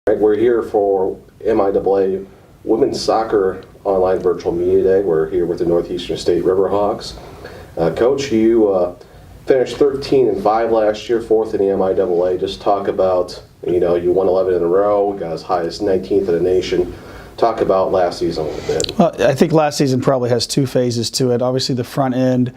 Right, we're here for MIAA Women's Soccer Online Virtual Media Day. We're here with the Northeastern State RiverHawks. Coach, you finished 13-5 last year, fourth in the MIAA. Just talk about, you won 11 in a row, got as high as 19th in the nation. Talk about last season a little bit. Well, I think last season probably has two phases to it. Obviously, the front end,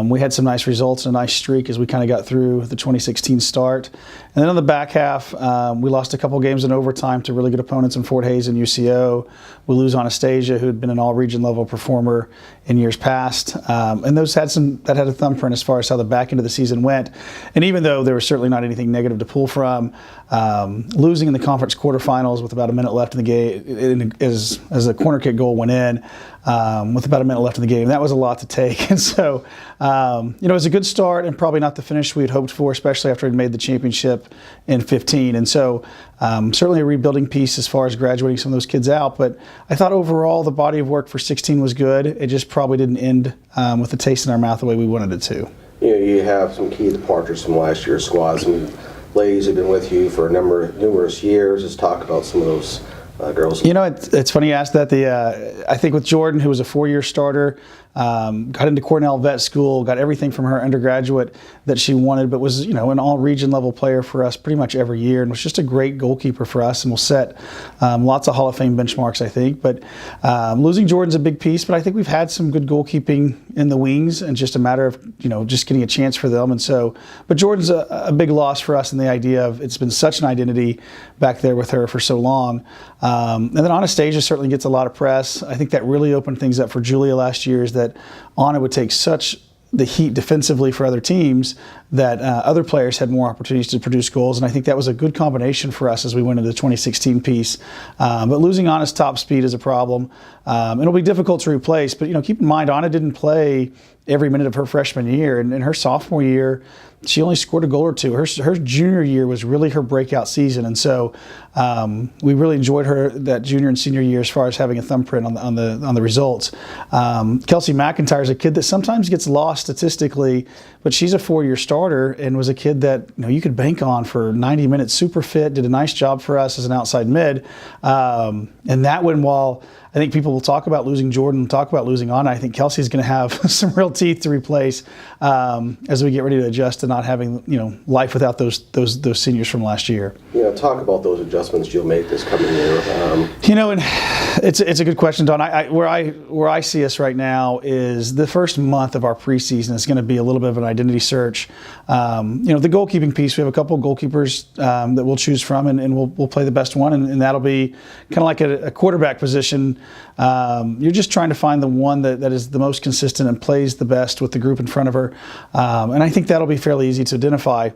we had some nice results and a nice streak as we kind of got through the 2016 start. And then on the back half, we lost a couple games in overtime to really good opponents in Fort Hays and UCO. We lose Anastasia, who had been an all-region level performer in years past. And those had a thumbprint as far as how the back end of the season went. And even though there was certainly not anything negative to pull from, losing in the conference quarterfinals with about a minute left in the game, as a corner kick goal went in, with about a minute left in the game, that was a lot to take. And so, it was a good start and probably not the finish we had hoped for, especially after we'd made the championship in 15. And so, certainly a rebuilding piece as far as graduating some of those kids out. But I thought overall the body of work for 16 was good. It just probably didn't end with a taste in our mouth the way we wanted it to. You have some key departures from last year's squad. Some ladies have been with you for numerous years. Let's talk about some of those girls. It's funny you asked that. I think with Jordan, who was a 4-year starter, got into Cornell Vet School, got everything from her undergraduate that she wanted, but was an all-region level player for us pretty much every year, and was just a great goalkeeper for us, and will set lots of Hall of Fame benchmarks, I think. But losing Jordan's a big piece, but I think we've had some good goalkeeping in the wings, and just a matter of just getting a chance for them. And so, but Jordan's a big loss for us in the idea of it's been such an identity back there with her for so long. And then Anastasia certainly gets a lot of press. I think that really opened things up for Julia last year, is that Anna would take such the heat defensively for other teams that other players had more opportunities to produce goals, and I think that was a good combination for us as we went into the 2016 piece. But losing Anna's top speed is a problem. It'll be difficult to replace, but keep in mind, Anna didn't play every minute of her freshman year, and in her sophomore year, she only scored a goal or two. Her junior year was really her breakout season, and so we really enjoyed her that junior and senior year as far as having a thumbprint on the results. Kelsey McIntyre is a kid that sometimes gets lost statistically, but she's a 4-year starter and was a kid that you could bank on for 90 minutes, super fit, did a nice job for us as an outside mid, and that one, while I think people will talk about losing Jordan, talk about losing Anna, I think Kelsey's going to have some real teeth to replace as we get ready to adjust to not having life without those seniors from last year. Talk about those adjustments you'll make this coming year. And it's a good question, Don. Where I see us right now is the first month of our preseason is going to be a little bit of an identity search. The goalkeeping piece, we have a couple of goalkeepers that we'll choose from, and we'll play the best one, and that'll be kind of like a quarterback position. You're just trying to find the one that is the most consistent and plays the best with the group in front of her, and I think that'll be fairly easy to identify.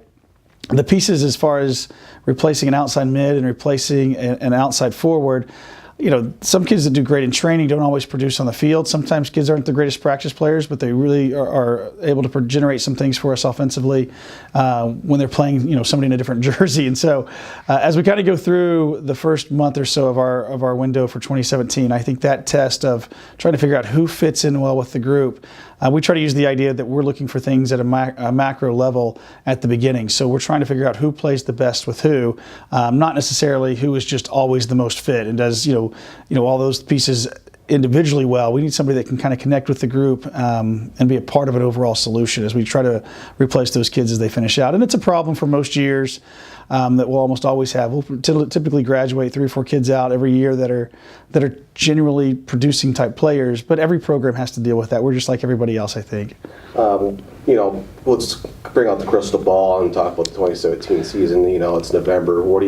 The pieces as far as replacing an outside mid and replacing an outside forward, some kids that do great in training don't always produce on the field. Sometimes kids aren't the greatest practice players, but they really are able to generate some things for us offensively when they're playing, somebody in a different jersey. And so, as we kind of go through the first month or so of our window for 2017, I think that test of trying to figure out who fits in well with the group. We try to use the idea that we're looking for things at a macro level at the beginning. So we're trying to figure out who plays the best with who, not necessarily who is just always the most fit and does, all those pieces individually well. We need somebody that can kind of connect with the group and be a part of an overall solution as we try to replace those kids as they finish out. And it's a problem for most years that we'll almost always have. We'll typically graduate 3 or 4 kids out every year that are generally producing type players, but every program has to deal with that. We're just like everybody else, I think. Let's bring out the crystal ball and talk about the 2017 season. It's November. Where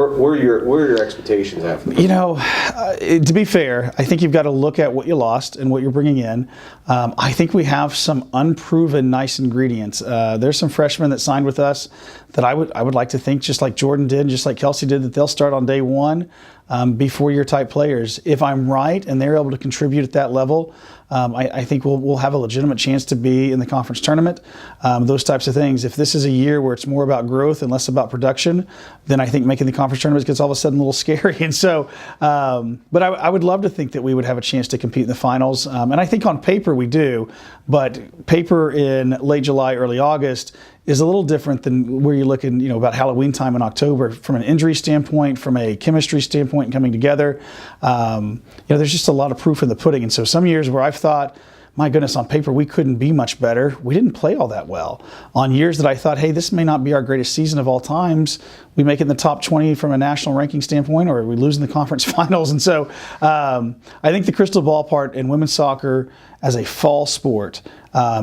are your expectations at? To be fair, I think you've got to look at what you lost and what you're bringing in. I think we have some unproven nice ingredients. There's some freshmen that signed with us that I would like to think, just like Jordan did, just like Kelsey did, that they'll start on day one. Be 4-year type players. If I'm right and they're able to contribute at that level, I think we'll have a legitimate chance to be in the conference tournament. Those types of things. If this is a year where it's more about growth and less about production, then I think making the conference tournament gets all of a sudden a little scary. And so, but I would love to think that we would have a chance to compete in the finals. And I think on paper we do, but paper in late July, early August is a little different than where you look in, about Halloween time in October from an injury standpoint, from a chemistry standpoint and coming together. There's just a lot of proof in the pudding. And so some years where I've thought, my goodness, on paper, we couldn't be much better. We didn't play all that well. On years that I thought, hey, this may not be our greatest season of all times, we make it in the top 20 from a national ranking standpoint, or we lose in the conference finals. And so I think the crystal ball part in women's soccer as a fall sport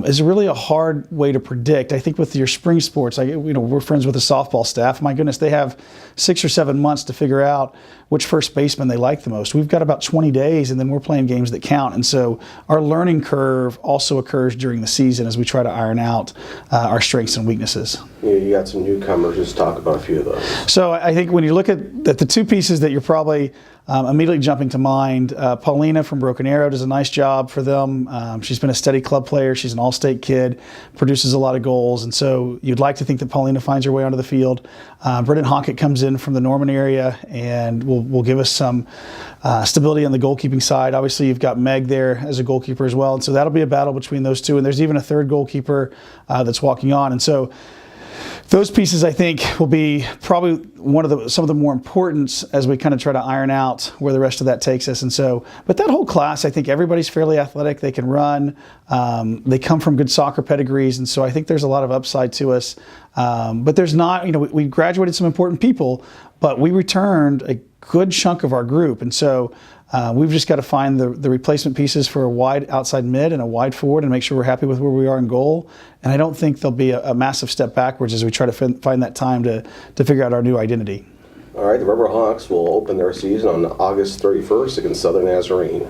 is really a hard way to predict. I think with your spring sports, we're friends with the softball staff. My goodness, they have 6 or 7 months to figure out which first baseman they like the most. We've got about 20 days, and then we're playing games that count. And so our learning curve also occurs during the season as we try to iron out our strengths and weaknesses. You got some newcomers. Just talk about a few of those. So I think when you look at the two pieces that you're probably immediately jumping to mind, Paulina from Broken Arrow does a nice job for them. She's been a steady club player. She's an all-state kid, produces a lot of goals. And so you'd like to think that Paulina finds her way onto the field. Brendan Hockett comes in from the Norman area and will give us some stability on the goalkeeping side. Obviously, you've got Meg there as a goalkeeper as well. And so that'll be a battle between those two. And there's even a third goalkeeper that's walking on. And so those pieces, I think, will be probably some of the more important as we kind of try to iron out where the rest of that takes us. And so, but that whole class, I think everybody's fairly athletic. They can run. They come from good soccer pedigrees. And so I think there's a lot of upside to us. But there's not, we graduated some important people, but we returned a good chunk of our group. And so we've just got to find the replacement pieces for a wide outside mid and a wide forward and make sure we're happy with where we are in goal. And I don't think there'll be a massive step backwards as we try to find that time to figure out our new identity. All right, the RiverHawks will open their season on August 31st against Southern Nazarene.